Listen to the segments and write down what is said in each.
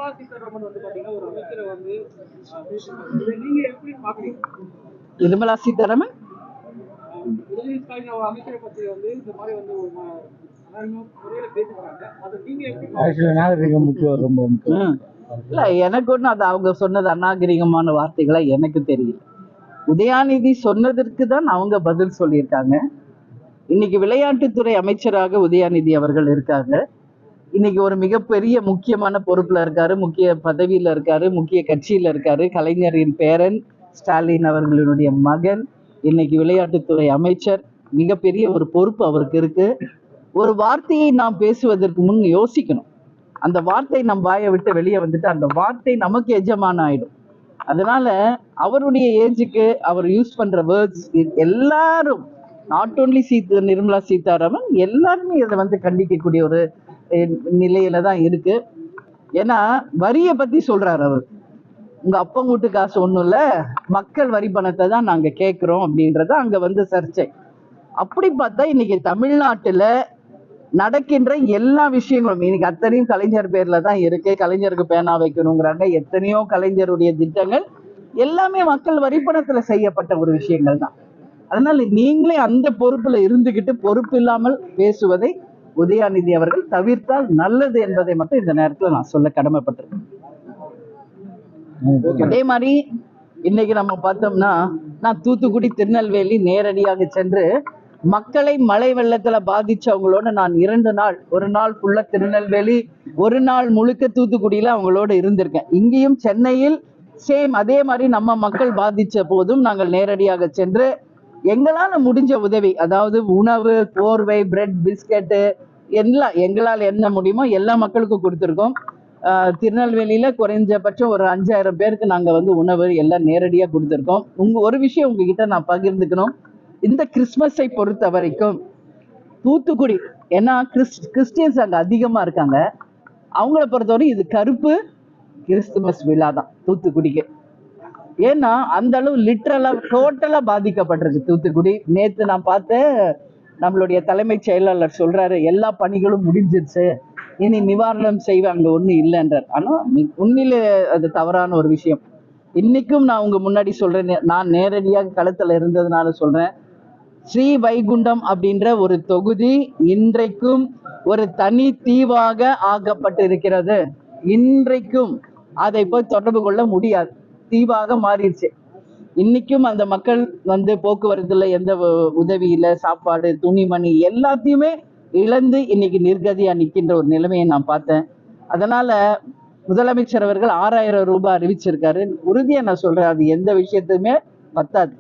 நிர்மலா சீதாராமன் வந்து பாத்தீங்கன்னா ஒரு அமைச்சரை வந்து நீங்க எப்படி பாக்குறீங்க? நிர்மலா சீதாராமன் உதயநிதி ஸ்டாலின் அமைச்சரை பத்தி வந்து இந்த மாதிரி வந்து ஒரு முறையில பேசுறாங்க, அதை நீங்க எப்படி நாகரிகம் முக்கியம், ரொம்ப முக்கியம். இல்ல, எனக்கு ஒண்ணு அது அவங்க சொன்னது அநாகரிகமான வார்த்தைகளா எனக்கு தெரியல. உதயாநிதி சொன்னதற்கு தான் அவங்க பதில் சொல்லியிருக்காங்க. இன்னைக்கு விளையாட்டுத்துறை அமைச்சராக உதயாநிதி அவர்கள் இருக்காங்க. இன்னைக்கு ஒரு மிகப்பெரிய முக்கியமான பொறுப்புல இருக்காரு, முக்கிய பதவியில இருக்காரு, முக்கிய கட்சியில இருக்காரு. கலைஞரின் பேரன் ஸ்டாலின் அவர்களுடைய மகன் இன்னைக்கு விளையாட்டுத்துறை அமைச்சர். மிகப்பெரிய ஒரு பொறுப்பு அவருக்கு இருக்கு. ஒரு வார்த்தையை நாம் பேசுவதற்கு முன் யோசிக்கணும். அந்த வார்த்தை நம் வாயை விட்டு வெளியே வந்துட்டு அந்த வார்த்தை நமக்கு எஜமான ஆயிடும். அதனால அவருடைய ஏஜுக்கு அவர் யூஸ் பண்ற வேர்ட்ஸ் எல்லாரும், நாட் ஓன்லி நிர்மலா சீதாராமன், எல்லாருமே இதை வந்து கண்டிக்கக்கூடிய ஒரு நிலையில தான் இருக்கு. ஏன்னா வரியை பத்தி சொல்றாரு அவர். உங்க அப்பா வீட்டு காசு ஒண்ணும் இல்ல, மக்கள் வரி பணத்தை தான் நாங்க கேட்கிறோம் அப்படின்றத அங்க வந்து சர்ச்சை. அப்படி பார்த்தா இன்னைக்கு தமிழ்நாட்டுல நடக்கின்ற எல்லா விஷயங்களும் இன்னைக்கு அத்தனையும் கலைஞர் பேர்ல தான் இருக்கு. கலைஞருக்கு பேனா வைக்கணுங்கிறாங்க. எத்தனையோ கலைஞருடைய திட்டங்கள் எல்லாமே மக்கள் வரிப்பணத்துல செய்யப்பட்ட ஒரு விஷயங்கள் தான். அதனால நீங்களே அந்த பொறுப்புல இருந்துகிட்டு பொறுப்பு இல்லாமல் பேசுவதை உதயாநிதி அவர்கள் தவிர்த்தால் நல்லது என்பதை மட்டும் இந்த நேரத்துல நான் சொல்ல கடமைப்பட்டிருக்கேன். அதே மாதிரி இன்னைக்கு நம்ம பார்த்தோம்னா, நான் தூத்துக்குடி திருநெல்வேலி நேரடியாக சென்று மக்களை மழை வெள்ளத்துல பாதிச்சவங்களோட நான் 2 நாள், ஒரு நாள் ஃபுல்லா திருநெல்வேலி, ஒரு நாள் முழுக்க தூத்துக்குடியில அவங்களோட இருந்திருக்கேன். இங்கேயும் சென்னையில் சேம் அதே மாதிரி நம்ம மக்கள் பாதிச்ச போதும் நாங்கள் நேரடியாக சென்று எங்களால முடிஞ்ச உதவி, அதாவது உணவு, போர்வை, பிரெட், பிஸ்கெட்டு எல்லாம் எங்களால் என்ன முடியுமோ எல்லா மக்களுக்கும் கொடுத்துருக்கோம். திருநெல்வேலியில குறைஞ்சபட்சம் ஒரு 5000 பேருக்கு நாங்க வந்து உணவு எல்லாம் நேரடியா கொடுத்துருக்கோம். ஒரு விஷயம் உங்ககிட்ட நான் பகிர்ந்துக்கணும். இந்த கிறிஸ்மஸை பொறுத்த வரைக்கும் தூத்துக்குடி, ஏன்னா கிறிஸ்டியன்ஸ் அங்க அதிகமா இருக்காங்க, அவங்கள பொறுத்தவரை இது கருப்பு கிறிஸ்துமஸ் விழா தான் தூத்துக்குடிக்கு. ஏன்னா அந்த அளவு லிட்டரலா டோட்டலா பாதிக்கப்பட்டிருக்கு தூத்துக்குடி. நேத்து நான் பார்த்தேன், நம்மளுடைய தலைமைச் செயலாளர் சொல்றாரு எல்லா பணிகளும் முடிஞ்சிருச்சு, இனி நிவாரணம் செய்வாங்க ஒன்றும் இல்லைன்றார். ஆனா உண்மையில அது தவறான ஒரு விஷயம். இன்னைக்கும் நான் உங்க முன்னாடி சொல்றேன், நான் நேரடியாக களத்துல இருந்ததுனால சொல்றேன், ஸ்ரீ வைகுண்டம் அப்படின்ற ஒரு தொகுதி இன்றைக்கும் ஒரு தனி தீவாக ஆக்கப்பட்டிருக்கிறது. இன்றைக்கும் அதை போய் தொடர்பு கொள்ள முடியாது, தீவாக மாறிடுச்சு. இன்னைக்கும் அந்த மக்கள் வந்து போக்குவரத்துல எந்த உதவி இல்லை, சாப்பாடு, துணிமணி எல்லாத்தையுமே இழந்து இன்னைக்கு நிர்கதியா நிற்கின்ற ஒரு நிலைமையை நான் பார்த்தேன். அதனால முதலமைச்சர் அவர்கள் 6000 ரூபாய் அறிவிச்சிருக்காரு. உறுதியா நான் சொல்றேன், அது எந்த விஷயத்துமே பத்தாது.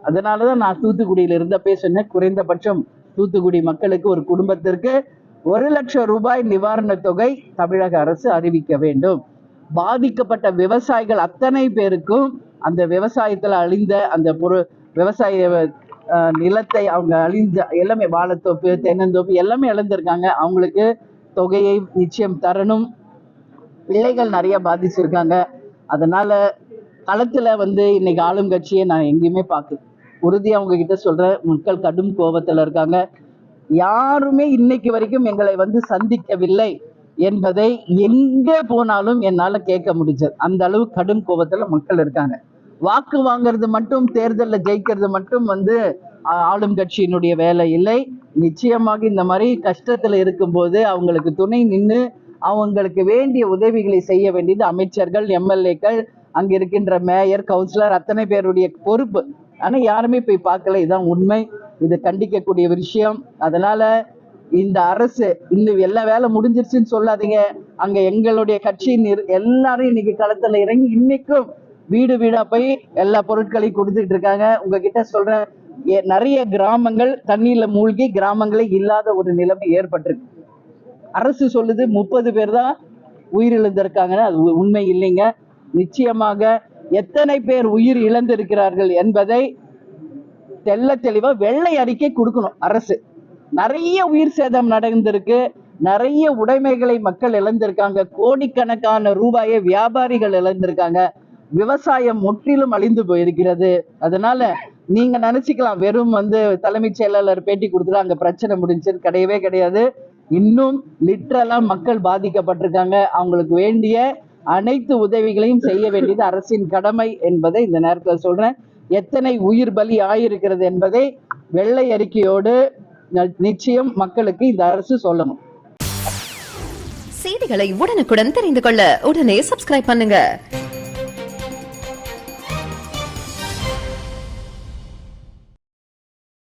அதனாலதான் நான் தூத்துக்குடியில இருந்தப்பே சொன்னேன், குறைந்தபட்சம் தூத்துக்குடி மக்களுக்கு ஒரு குடும்பத்திற்கு 1,00,000 ரூபாய் நிவாரண தொகை தமிழக அரசு அறிவிக்க வேண்டும். பாதிக்கப்பட்ட விவசாயிகள் அத்தனை பேருக்கும் அந்த விவசாயத்துல அழிந்த அந்த விவசாய நிலத்தை அவங்க அழிஞ்ச எல்லாமே, வாழைத்தோப்பு, தென்னந்தோப்பு எல்லாமே இழந்திருக்காங்க. அவங்களுக்கு தொகையை நிச்சயம் தரணும். பிள்ளைகள் நிறைய பாதிச்சிருக்காங்க. அதனால களத்துல வந்து இன்னைக்கு ஆளும் கட்சியை நான் எங்கேயுமே பார்க்கல. உறுதியா அவங்க கிட்ட சொல்றேன், மக்கள் கடும் கோபத்துல இருக்காங்க. யாருமே இன்னைக்கு வரைக்கும் எங்களை வந்து சந்திக்கவில்லை என்பதை எங்க போனாலும் என்னால கேட்க முடிஞ்சது. அந்த அளவு கடும் கோபத்துல மக்கள் இருக்காங்க. வாக்கு வாங்குறது மட்டும், தேர்தல்ல ஜெயிக்கிறது மட்டும் வந்து ஆளும் கட்சியினுடைய வேலை இல்லை. நிச்சயமாக இந்த மாதிரி கஷ்டத்துல இருக்கும்போது அவங்களுக்கு துணை நின்று அவங்களுக்கு வேண்டிய உதவிகளை செய்ய வேண்டியது அமைச்சர்கள், எம்எல்ஏக்கள், அங்க இருக்கின்ற மேயர், கவுன்சிலர் அத்தனை பேருடைய பொறுப்பு. ஆனா யாருமே போய் பார்க்கல. இதுதான் உண்மை. இது கண்டிக்கக்கூடிய விஷயம். அதனால இந்த அரசு இன்னும் எல்லா வேலை முடிஞ்சிருச்சுன்னு சொல்லாதீங்க. அங்க எங்களுடைய கட்சியின் எல்லாரும் இன்னைக்கு களத்துல இறங்கி இன்னைக்கும் வீடு வீடா போய் எல்லா பொருட்களையும் கொடுத்துட்டு இருக்காங்க. உங்ககிட்ட சொல்றேன், நிறைய கிராமங்கள் தண்ணீர்ல மூழ்கி கிராமங்களே இல்லாத ஒரு நிலைமை ஏற்பட்டிருக்கு. அரசு சொல்லுது 30 பேர் தான் உயிரிழந்திருக்காங்கன்னு, அது உண்மை இல்லைங்க. நிச்சயமாக எத்தனை பேர் உயிர் இழந்திருக்கிறார்கள் என்பதை தெள்ள தெளிவா வெள்ளை அறிக்கை கொடுக்கணும் அரசு. நிறைய உயிர் சேதம் நடந்திருக்கு, நிறைய உடைமைகளை மக்கள் இழந்திருக்காங்க, கோடிக்கணக்கான ரூபாயை வியாபாரிகள் இழந்திருக்காங்க, விவசாயம் முற்றிலும் அழிந்து போயிருக்கிறது. அதனால நீங்க நினைச்சுக்கலாம் வெறும் வந்து தலைமைச் செயலாளர் பேட்டி கொடுத்துட்டு அங்க பிரச்சனை முடிஞ்சுன்னு, கிடையவே கிடையாது. இன்னும் லிட்டரலா மக்கள் பாதிக்கப்பட்டிருக்காங்க. அவங்களுக்கு வேண்டிய அனைத்து உதவிகளையும் செய்ய வேண்டியது அரசின் கடமை என்பதை இந்த நேரத்தில் சொல்றேன். எத்தனை உயிர் பலி ஆயிருக்கிறது என்பதை வெள்ளை அறிக்கையோடு நிச்சயம் மக்களுக்கு இந்த அரசு சொல்லணும். செய்திகளை உடனுக்குடன் தெரிந்து கொள்ள உடனே சப்ஸ்கிரைப் பண்ணுங்க.